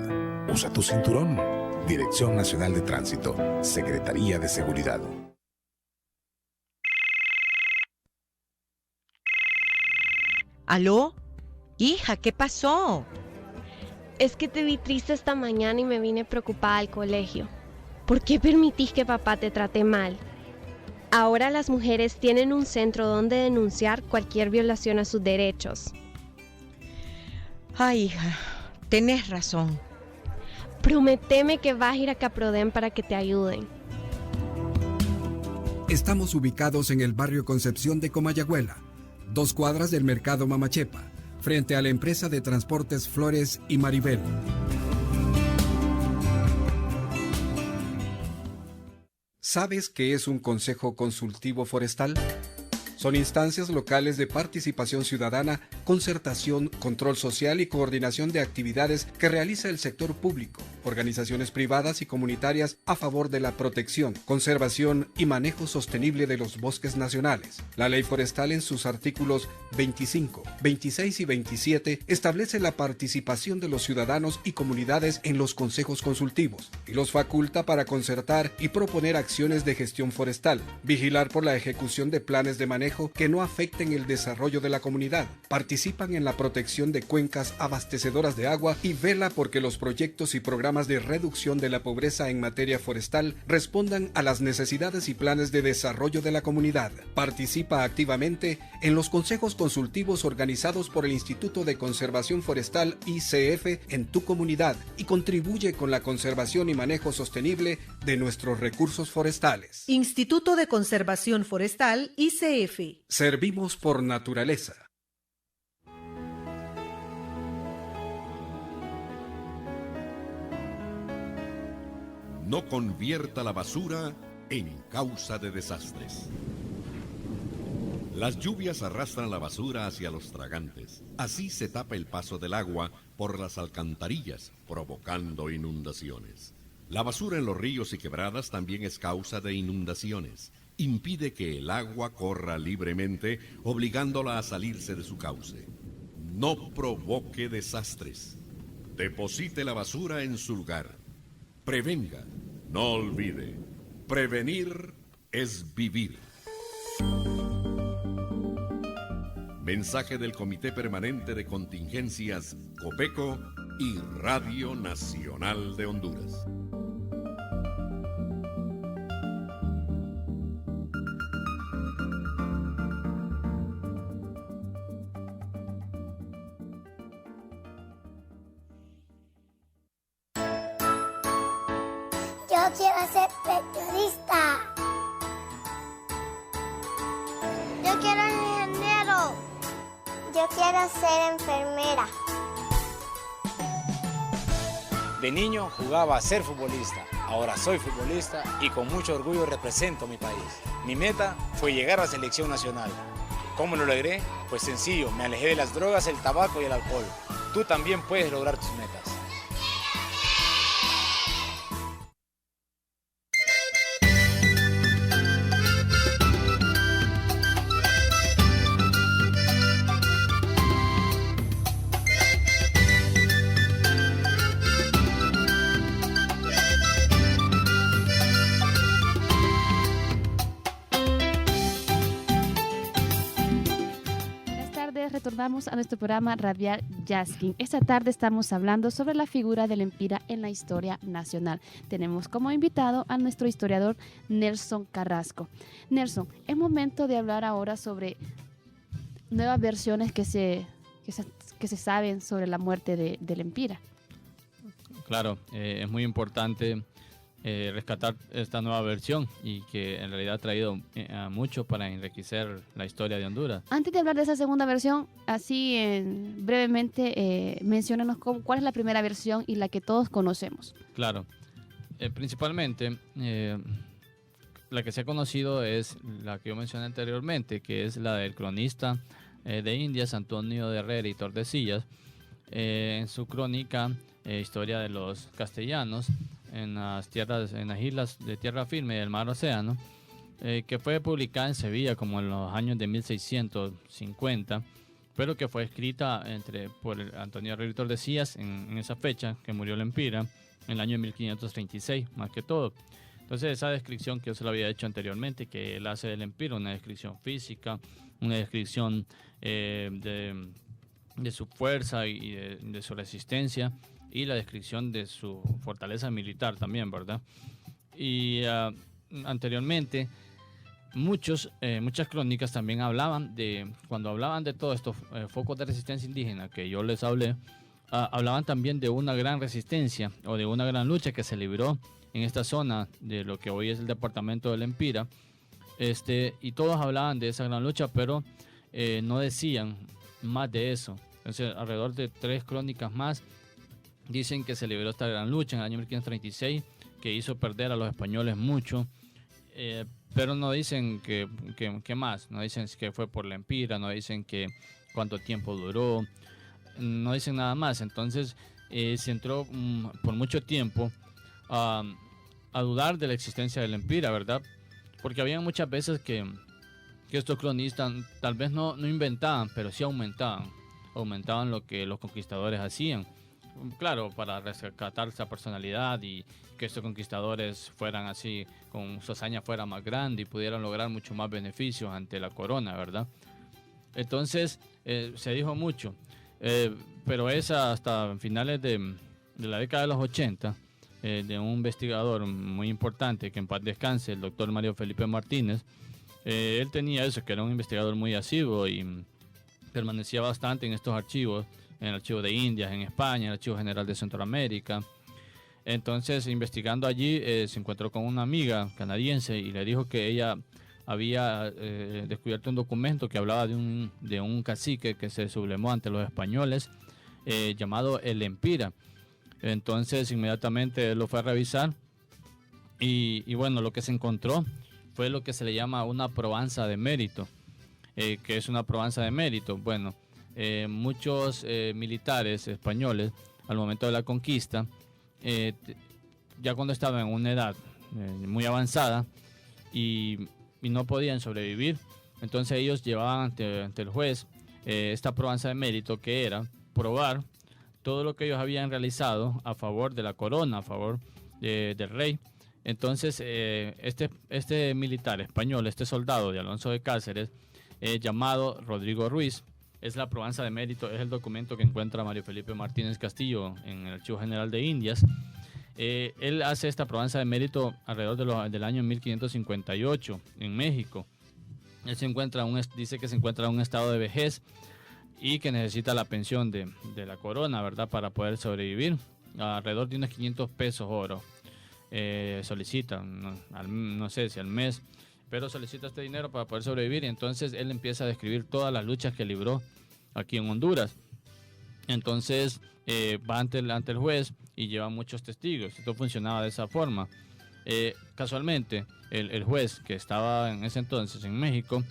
Usa tu cinturón. Dirección Nacional de Tránsito. Secretaría de Seguridad. ¿Aló? Hija, ¿qué pasó? Es que te vi triste esta mañana y me vine preocupada al colegio. ¿Por qué permitís que papá te trate mal? Ahora las mujeres tienen un centro donde denunciar cualquier violación a sus derechos. Ay, hija, tenés razón. Prométeme que vas a ir a Caprodén para que te ayuden. Estamos ubicados en el barrio Concepción de Comayagüela, 2 cuadras del mercado Mamachepa, frente a la empresa de transportes Flores y Maribel. ¿Sabes qué es un consejo consultivo forestal? Son instancias locales de participación ciudadana, concertación, control social y coordinación de actividades que realiza el sector público, organizaciones privadas y comunitarias a favor de la protección, conservación y manejo sostenible de los bosques nacionales. La Ley Forestal en sus artículos 25, 26 y 27 establece la participación de los ciudadanos y comunidades en los consejos consultivos y los faculta para concertar y proponer acciones de gestión forestal, vigilar por la ejecución de planes de manejo que no afecten el desarrollo de la comunidad, participan en la protección de cuencas abastecedoras de agua y vela porque los proyectos y programas programas de reducción de la pobreza en materia forestal respondan a las necesidades y planes de desarrollo de la comunidad. Participa activamente en los consejos consultivos organizados por el Instituto de Conservación Forestal ICF en tu comunidad y contribuye con la conservación y manejo sostenible de nuestros recursos forestales. Instituto de Conservación Forestal ICF. Servimos por naturaleza. No convierta la basura en causa de desastres. Las lluvias arrastran la basura hacia los tragantes. Así se tapa el paso del agua por las alcantarillas, provocando inundaciones. La basura en los ríos y quebradas también es causa de inundaciones. Impide que el agua corra libremente, obligándola a salirse de su cauce. No provoque desastres. Deposite la basura en su lugar. Prevenga, no olvide. Prevenir es vivir. Mensaje del Comité Permanente de Contingencias, COPECO y Radio Nacional de Honduras. Yo quiero ser periodista. Yo quiero ser ingeniero. Yo quiero ser enfermera. De niño jugaba a ser futbolista. Ahora soy futbolista y con mucho orgullo represento a mi país. Mi meta fue llegar a la selección nacional. ¿Cómo lo logré? Pues sencillo, me alejé de las drogas, el tabaco y el alcohol. Tú también puedes lograr tus metas. Retornamos a nuestro programa radial Yaskin. Esta tarde estamos hablando sobre la figura del Empira en la historia nacional. Tenemos como invitado a nuestro historiador Nelson Carrasco. Nelson, es momento de hablar ahora sobre nuevas versiones que se saben sobre la muerte del Empira. Claro, es muy importante rescatar esta nueva versión y que en realidad ha traído mucho para enriquecer la historia de Honduras. Antes de hablar de esa segunda versión, así brevemente menciónanos cuál es la primera versión y la que todos conocemos. Claro, principalmente la que se ha conocido es la que yo mencioné anteriormente, que es la del cronista de Indias, Antonio de Herrera y Tordesillas, en su crónica Historia de los Castellanos, en las islas de tierra firme del mar Océano, que fue publicada en Sevilla como en los años de 1650, pero que fue escrita por Antonio Herrera y Tordesillas en esa fecha que murió el Empira, en el año 1536, más que todo. Entonces esa descripción que yo se lo había hecho anteriormente, que él hace del Empira, una descripción física, una descripción de su fuerza y de su resistencia, y la descripción de su fortaleza militar también, ¿verdad? Y anteriormente muchas crónicas también cuando hablaban de todos estos focos de resistencia indígena que yo les hablé, hablaban también de una gran resistencia o de una gran lucha que se libró en esta zona de lo que hoy es el departamento del Empira, y todos hablaban de esa gran lucha, pero no decían más de eso. Entonces, alrededor de 3 crónicas más dicen que se libró esta gran lucha en el año 1536, que hizo perder a los españoles mucho, pero no dicen que más, no dicen que fue por la Empira, no dicen que cuánto tiempo duró, no dicen nada más. Entonces se entró por mucho tiempo a dudar de la existencia del Empira, ¿verdad? Porque había muchas veces que estos cronistas tal vez no inventaban, pero sí aumentaban lo que los conquistadores hacían. Claro, para rescatar esa personalidad y que estos conquistadores fueran así, con su hazaña fuera más grande y pudieran lograr mucho más beneficios ante la corona, ¿verdad? Entonces, se dijo mucho, pero es hasta finales de la década de los 80 de un investigador muy importante, que en paz descanse, el doctor Mario Felipe Martínez. Él tenía eso, que era un investigador muy asiduo y permanecía bastante en estos archivos, en el archivo de Indias, en España, en el archivo general de Centroamérica. Entonces, investigando allí, se encontró con una amiga canadiense y le dijo que ella había descubierto un documento que hablaba de un cacique que se sublevó ante los españoles, llamado el Empira. Entonces, inmediatamente él lo fue a revisar y bueno, lo que se encontró fue lo que se le llama una probanza de mérito. ¿Qué es una probanza de mérito? Bueno, muchos militares españoles, al momento de la conquista, ya cuando estaban en una edad muy avanzada y no podían sobrevivir, entonces ellos llevaban ante el juez esta probanza de mérito, que era probar todo lo que ellos habían realizado a favor de la corona, a favor del rey. Entonces este militar español, este soldado de Alonso de Cáceres, llamado Rodrigo Ruiz, es la probanza de mérito, es el documento que encuentra Mario Felipe Martínez Castillo en el Archivo General de Indias. Él hace esta probanza de mérito alrededor del año 1558 en México. Él dice que se encuentra en un estado de vejez y que necesita la pensión de la corona, ¿verdad?, para poder sobrevivir. Alrededor de unos 500 pesos oro solicita, no sé si al mes, pero solicita este dinero para poder sobrevivir. Y entonces él empieza a describir todas las luchas que libró aquí en Honduras. Entonces va ante el juez y lleva muchos testigos. Esto funcionaba de esa forma. Casualmente, el juez que estaba en ese entonces en México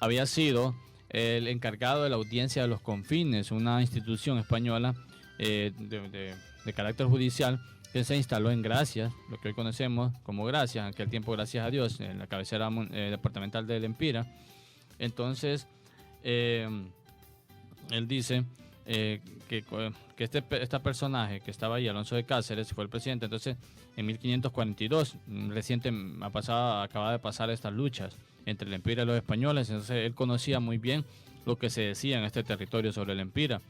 había sido el encargado de la audiencia de los confines, una institución española de carácter judicial que se instaló en Gracias, lo que hoy conocemos como Gracias, en aquel tiempo Gracias a Dios, en la cabecera departamental del Empira. Entonces, él dice que este personaje que estaba ahí, Alonso de Cáceres, fue el presidente. Entonces, en 1542, acaba de pasar estas luchas entre el Empira y los españoles. Entonces, él conocía muy bien lo que se decía en este territorio sobre el Empira.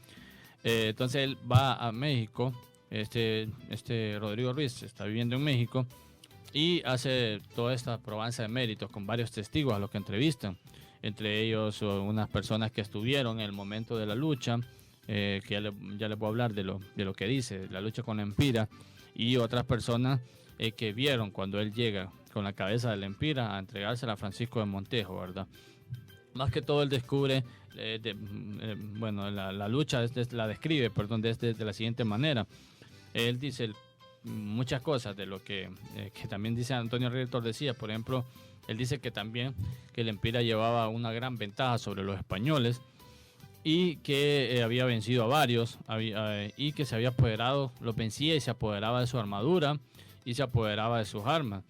Entonces, él va a México. Este Rodrigo Ruiz está viviendo en México y hace toda esta probanza de méritos con varios testigos a los que entrevistan, entre ellos unas personas que estuvieron en el momento de la lucha, que ya les voy a hablar de lo que dice, la lucha con el Empira, y otras personas que vieron cuando él llega con la cabeza del Empira a entregársela a Francisco de Montejo, ¿verdad? Más que todo él descubre, la lucha la describe, de la siguiente manera. Él dice muchas cosas de lo que también dice Antonio Reyes Tordesillas. Por ejemplo, él dice que también que el Empira llevaba una gran ventaja sobre los españoles y que había vencido a varios y que se había apoderado, los vencía y se apoderaba de su armadura y se apoderaba de sus armas.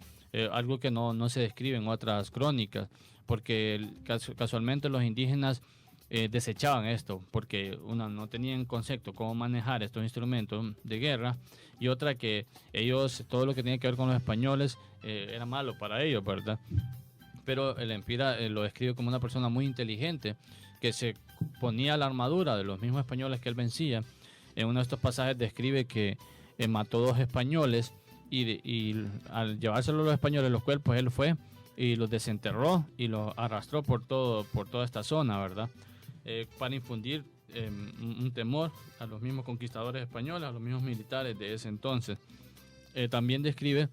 Algo que no se describe en otras crónicas, porque casualmente los indígenas desechaban esto, porque una, no tenían concepto cómo manejar estos instrumentos de guerra, y otra que ellos, todo lo que tenía que ver con los españoles era malo para ellos, ¿verdad? Pero el Empira lo describe como una persona muy inteligente, que se ponía la armadura de los mismos españoles que él vencía. En uno de estos pasajes describe que mató 2 españoles y al llevárselo a los españoles los cuerpos, él fue y los desenterró y los arrastró por toda esta zona, ¿verdad? Para infundir un temor a los mismos conquistadores españoles, a los mismos militares de ese entonces. También describe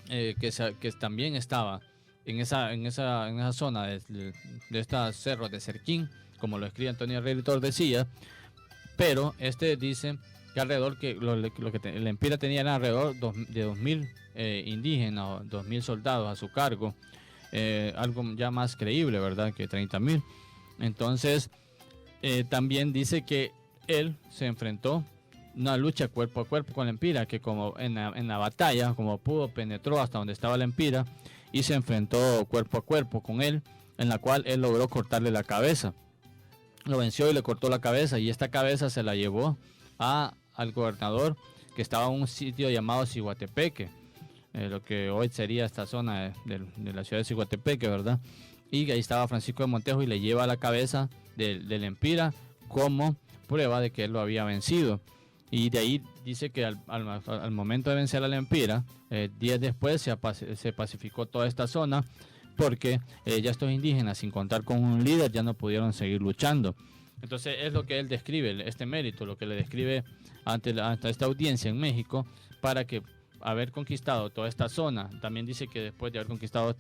que también estaba en esa zona de estas cerros de Cerquín, como lo escribe Antonio Reyes Tordesillas, pero dice que alrededor, el Empira tenía alrededor de 2.000 indígenas, 2.000 soldados a su cargo, algo ya más creíble, ¿verdad?, que 30.000. Entonces, también dice que él se enfrentó una lucha cuerpo a cuerpo con el Empira, que como en la batalla, como pudo, penetró hasta donde estaba el Empira y se enfrentó cuerpo a cuerpo con él, en la cual él logró cortarle la cabeza. Lo venció y le cortó la cabeza, y esta cabeza se la llevó al gobernador que estaba en un sitio llamado Ciguatepeque, lo que hoy sería esta zona de la ciudad de Ciguatepeque, ¿verdad? Y ahí estaba Francisco de Montejo y le lleva la cabeza del Empira como prueba de que él lo había vencido. Y de ahí dice que al momento de vencer a la Lempira, días después se pacificó toda esta zona, porque ya estos indígenas, sin contar con un líder, ya no pudieron seguir luchando. Entonces es lo que él describe, este mérito, lo que le describe ante esta audiencia en México, para que haber conquistado toda esta zona. También dice que después de haber conquistado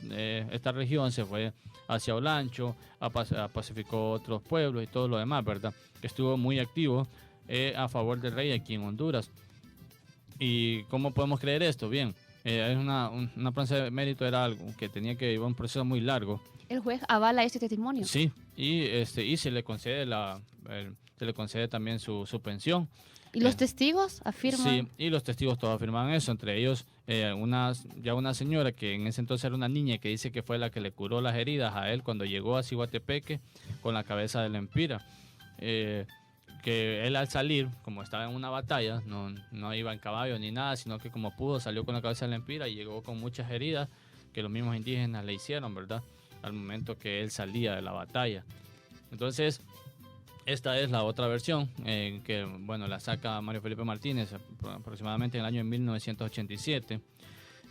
esta región, se fue hacia Olancho, pacificó otros pueblos y todo lo demás, ¿verdad? Que estuvo muy activo a favor del rey aquí en Honduras. ¿Y cómo podemos creer esto? Bien, es una prueba de mérito, era algo que tenía que llevar un proceso muy largo. ¿El juez avala este testimonio? Sí, y se le concede se le concede también su pensión. ¿Y los testigos afirman? Sí, y los testigos todos afirman eso, entre ellos una señora que en ese entonces era una niña, que dice que fue la que le curó las heridas a él cuando llegó a Ciguatepeque con la cabeza de Lempira. Que él, al salir, como estaba en una batalla, no iba en caballo ni nada, sino que como pudo salió con la cabeza de Lempira y llegó con muchas heridas que los mismos indígenas le hicieron, ¿verdad?, al momento que él salía de la batalla. Entonces, esta es la otra versión que, bueno, la saca Mario Felipe Martínez aproximadamente en el año de 1987.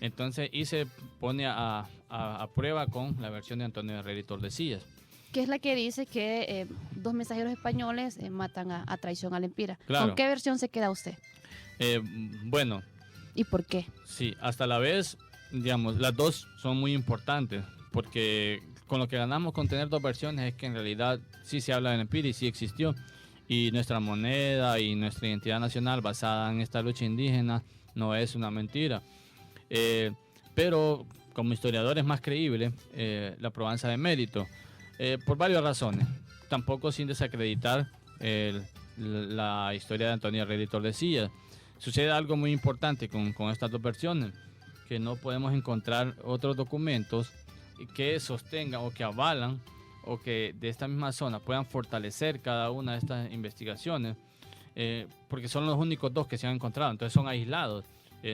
Entonces, y se pone a prueba con la versión de Antonio Herrera y Tordesillas, que es la que dice que 2 mensajeros españoles matan a traición a Lempira. Claro. ¿Con qué versión se queda usted? Bueno. ¿Y por qué? Sí, hasta la vez, digamos, las dos son muy importantes, porque con lo que ganamos con tener 2 versiones es que en realidad sí se habla de Lempira y sí existió, y nuestra moneda y nuestra identidad nacional basada en esta lucha indígena no es una mentira. Pero como historiador es más creíble la probanza de mérito, por varias razones, tampoco sin desacreditar la historia de Antonio Herrera y Tordesillas. Sucede algo muy importante con estas 2 versiones, que no podemos encontrar otros documentos que sostengan o que avalan o que de esta misma zona puedan fortalecer cada una de estas investigaciones, porque son los únicos 2 que se han encontrado, entonces son aislados.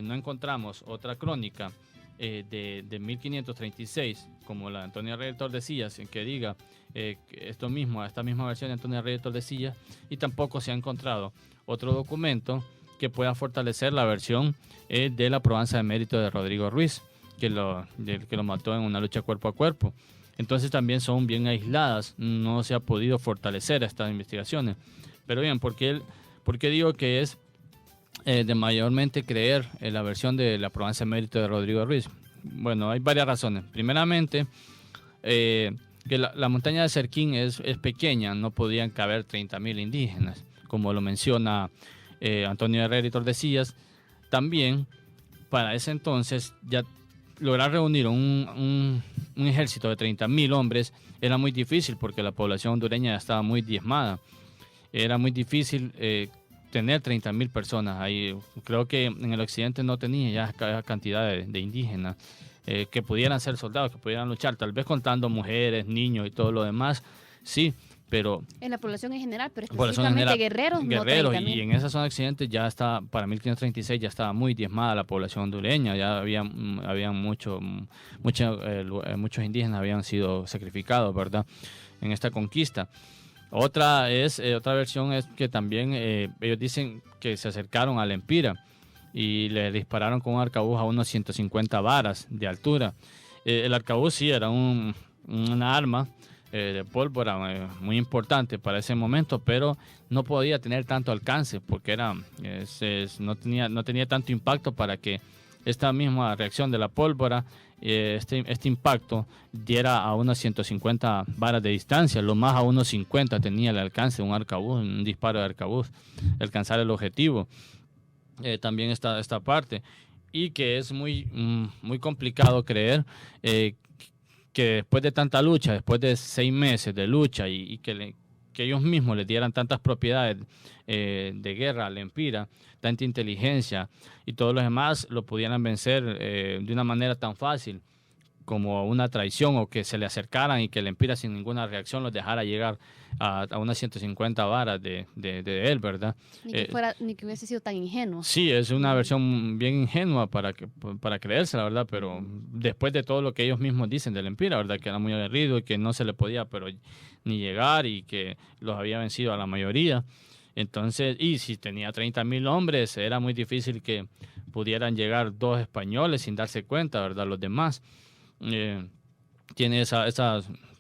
No encontramos otra crónica de 1536 como la de Antonio Herrera y Tordesillas en que diga esta misma versión de Antonio Herrera y Tordesillas, y tampoco se ha encontrado otro documento que pueda fortalecer la versión de la probanza de mérito de Rodrigo Ruiz, que lo mató en una lucha cuerpo a cuerpo. Entonces también son bien aisladas, no se ha podido fortalecer estas investigaciones. Pero bien, ¿por qué digo que es de mayormente creer en la versión de la probanza de mérito de Rodrigo Ruiz? Bueno, hay varias razones. Primeramente, que la montaña de Cerquín es pequeña, no podían caber 30,000 indígenas, como lo menciona Antonio Herrera y Tordesillas. También, para ese entonces, ya lograr reunir un ejército de 30,000 hombres era muy difícil, porque la población hondureña ya estaba muy diezmada. Era muy difícil tener 30,000 personas ahí. Creo que en el occidente no tenía ya cantidad de indígenas que pudieran ser soldados, que pudieran luchar, tal vez contando mujeres, niños y todo lo demás, sí, pero en la población en general, pero específicamente guerreros, no 30,000. Y en esa zona occidente ya está, para 1536 ya estaba muy diezmada la población hondureña, ya había muchos indígenas habían sido sacrificados, ¿verdad?, en esta conquista. Otra versión es que también ellos dicen que se acercaron a Lempira y le dispararon con un arcabuz a unos 150 varas de altura. El arcabuz sí era una arma de pólvora muy importante para ese momento, pero no podía tener tanto alcance porque no tenía tanto impacto para que esta misma reacción de la pólvora, este impacto diera a unas 150 varas de distancia. Lo más a unos 50 tenía el alcance de un arcabuz, un disparo de arcabuz, alcanzar el objetivo. También está esta parte, y que es muy complicado creer que después de tanta lucha, después de 6 meses de lucha y que ellos mismos les dieran tantas propiedades de guerra a Lempira, tanta inteligencia y todos los demás, lo pudieran vencer de una manera tan fácil como una traición, o que se le acercaran y que Lempira sin ninguna reacción los dejara llegar a unas 150 varas de él, ¿verdad? Ni que hubiese sido tan ingenuo. Sí, es una versión bien ingenua para creerse, la verdad, pero después de todo lo que ellos mismos dicen de Lempira, ¿verdad?, que era muy aguerrido y que no se le podía ni llegar y que los había vencido a la mayoría. Entonces, y si tenía 30,000 hombres, era muy difícil que pudieran llegar 2 españoles sin darse cuenta, ¿verdad? Los demás. Tiene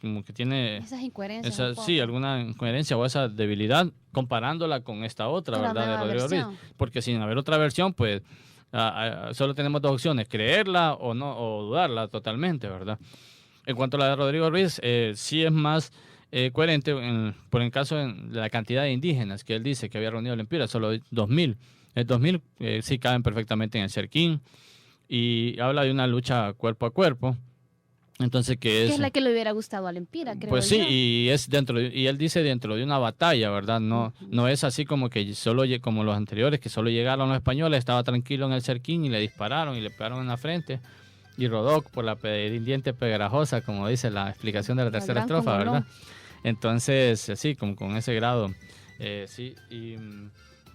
como que tiene esas incoherencias. Sí, alguna incoherencia o esa debilidad comparándola con esta otra, ¿verdad? De Rodrigo Ruiz. Porque sin haber otra versión, pues solo tenemos 2 opciones, creerla o no, o dudarla totalmente, ¿verdad? En cuanto a la de Rodrigo Ruiz, sí es más coherente por el caso de la cantidad de indígenas que él dice que había reunido el Empira, solo 2,000. El 2,000 sí caben perfectamente en el Cerquín y habla de una lucha cuerpo a cuerpo. Entonces, ¿qué es? Que es la que le hubiera gustado al Empira, creo. Pues sí, yo. y él dice dentro de una batalla, ¿verdad? No es así como que como los anteriores, que solo llegaron los españoles, estaba tranquilo en el Cerquín y le dispararon y le pegaron en la frente y rodó por la pendiente pegajosa, como dice la explicación de la tercera estrofa, ¿verdad? Entonces, así, como con ese grado, sí, y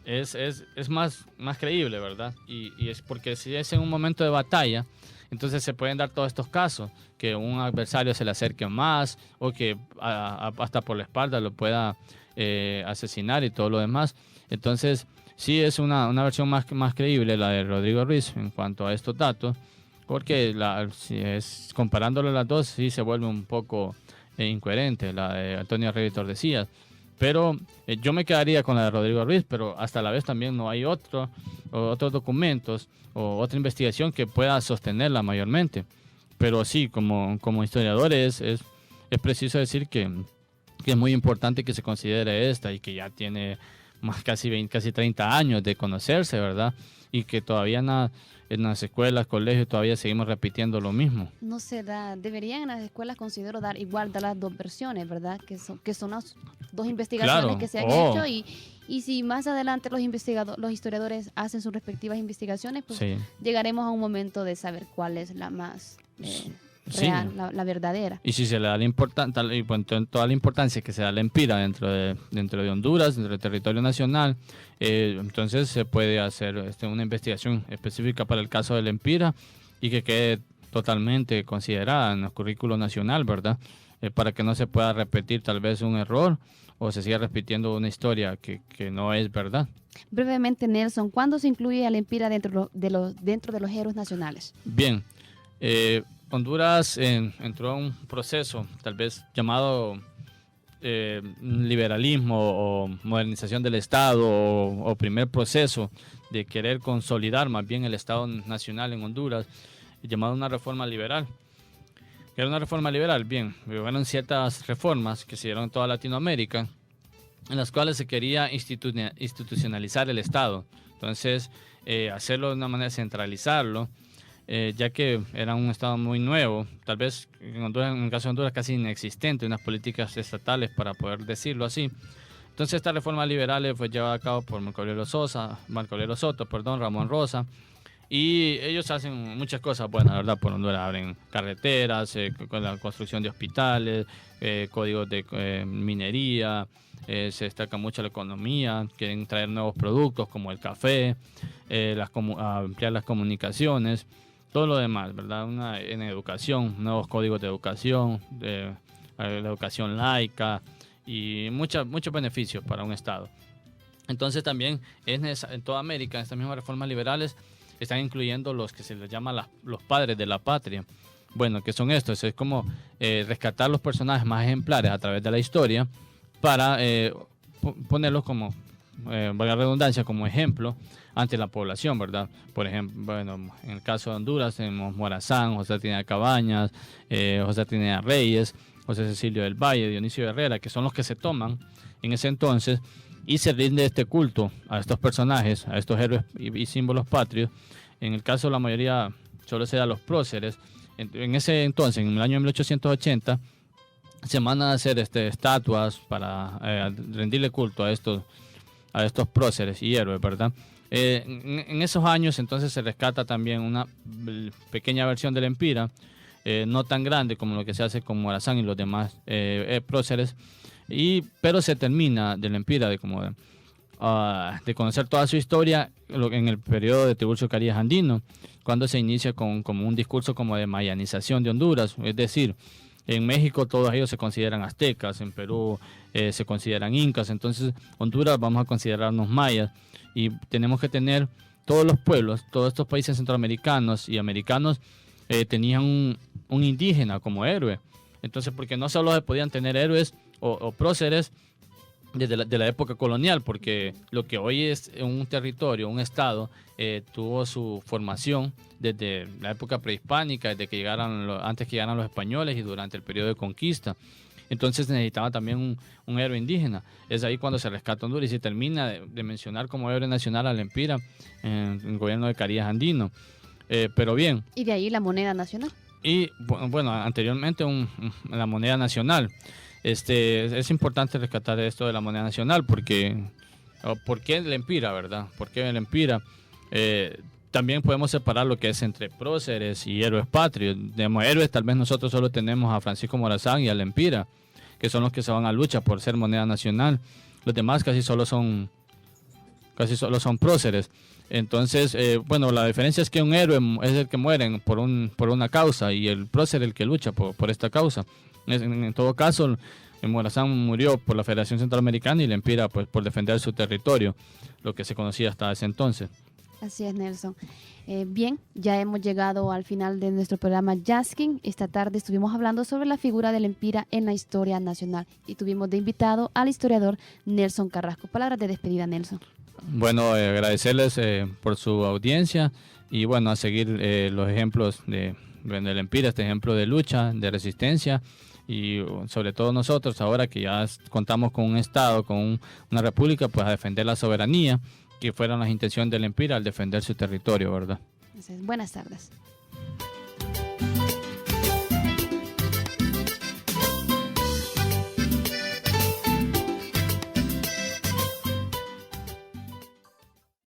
es más creíble, ¿verdad? Y es porque si es en un momento de batalla, entonces se pueden dar todos estos casos, que un adversario se le acerque más o que hasta por la espalda lo pueda asesinar y todo lo demás. Entonces sí es una versión más creíble la de Rodrigo Ruiz en cuanto a estos datos, porque comparándolo las dos sí se vuelve un poco incoherente la de Antonio Rey Tordesillas. Pero yo me quedaría con la de Rodrigo Ruiz, pero hasta la vez también no hay otros documentos o otra investigación que pueda sostenerla mayormente. Pero sí, como historiador es preciso decir que es muy importante que se considere esta y que ya tiene casi 30 años de conocerse, ¿verdad? Y que todavía en las escuelas, colegios, todavía seguimos repitiendo lo mismo. No se da, deberían en las escuelas considero dar las 2 versiones, ¿verdad? Que son las 2 investigaciones que se han hecho y si más adelante los historiadores hacen sus respectivas investigaciones, pues llegaremos a un momento de saber cuál es la más real, la verdadera. Y si se le da toda la importancia que se da al Empira dentro de Honduras, dentro del territorio nacional, entonces se puede hacer una investigación específica para el caso del Empira y que quede totalmente considerada en el currículo nacional, ¿verdad? Para que no se pueda repetir tal vez un error o se siga repitiendo una historia que no es verdad. Brevemente, Nelson, ¿cuándo se incluye al Empira dentro de los héroes nacionales? Bien, Honduras entró a un proceso tal vez llamado liberalismo o modernización del Estado o primer proceso de querer consolidar más bien el Estado nacional en Honduras, llamado una reforma liberal. ¿Qué era una reforma liberal? Bien, fueron ciertas reformas que se dieron en toda Latinoamérica en las cuales se quería institucionalizar el Estado. Entonces, hacerlo de una manera, centralizarlo, ya que era un Estado muy nuevo, tal vez en el caso de Honduras casi inexistente, unas políticas estatales para poder decirlo así. Entonces esta reforma liberal fue llevada a cabo por Marco Aurelio Soto, Ramón Rosa, y ellos hacen muchas cosas buenas, ¿verdad? Por Honduras abren carreteras, con la construcción de hospitales, códigos de minería, se destaca mucho la economía, quieren traer nuevos productos como el café, ampliar las comunicaciones, todo lo demás, ¿verdad? En educación, nuevos códigos de educación, la educación laica y muchos beneficios para un Estado. Entonces también en toda América, estas mismas reformas liberales están incluyendo los que se les llama los padres de la patria. Bueno, ¿qué son estos? Es como rescatar los personajes más ejemplares a través de la historia para ponerlos como, valga la redundancia, como ejemplo ante la población, ¿verdad? Por ejemplo, bueno, en el caso de Honduras tenemos Morazán, José Trinidad Cabañas, José Trinidad Reyes, José Cecilio del Valle, Dionisio Herrera, que son los que se toman en ese entonces y se rinde este culto a estos personajes, a estos héroes y símbolos patrios. En el caso de la mayoría solo se da a los próceres. En ese entonces, en el año 1880, se mandan a hacer estatuas para rendirle culto a estos próceres y héroes, ¿verdad? En esos años entonces se rescata también una pequeña versión del Empira, no tan grande como lo que se hace con Morazán y los demás próceres, pero se termina del Empira de conocer toda su historia en el periodo de Tiburcio Carías Andino, cuando se inicia como un discurso como de mayanización de Honduras, es decir, En México todos ellos se consideran aztecas, en Perú se consideran incas, entonces Honduras vamos a considerarnos mayas y tenemos que tener todos los pueblos, todos estos países centroamericanos y americanos tenían un indígena como héroe. Entonces, porque no solo se podían tener héroes o próceres de la época colonial, porque lo que hoy es un territorio, un estado, tuvo su formación desde la época prehispánica, desde que antes que llegaran los españoles y durante el periodo de conquista. Entonces necesitaba también un héroe indígena. Es ahí cuando se rescata Honduras y se termina de mencionar como héroe nacional al Lempira en el gobierno de Carías Andino. Pero bien. Y de ahí la moneda nacional. Y bueno, anteriormente la moneda nacional. Es importante rescatar esto de la moneda nacional porque ¿por qué el Lempira, verdad? ¿Por qué el Lempira? También podemos separar lo que es entre próceres y héroes patrios. Digamos, héroes tal vez nosotros solo tenemos a Francisco Morazán y a Lempira, que son los que se van a lucha por ser moneda nacional. Los demás casi solo son próceres. Entonces, bueno, la diferencia es que un héroe es el que muere por una causa y el prócer el que lucha por esta causa. En todo caso, Morazán murió por la Federación Centroamericana y Lempira pues, por defender su territorio, lo que se conocía hasta ese entonces. Así es, Nelson. Bien, ya hemos llegado al final de nuestro programa Jaskin. Esta tarde estuvimos hablando sobre la figura de Lempira en la historia nacional y tuvimos de invitado al historiador Nelson Carrasco. Palabras de despedida, Nelson. Bueno, agradecerles por su audiencia y bueno, a seguir los ejemplos de Lempira, este ejemplo de lucha, de resistencia y sobre todo nosotros ahora que ya contamos con un Estado, con una república, pues a defender la soberanía, que fueron las intenciones de Lempira al defender su territorio, ¿verdad? Buenas tardes.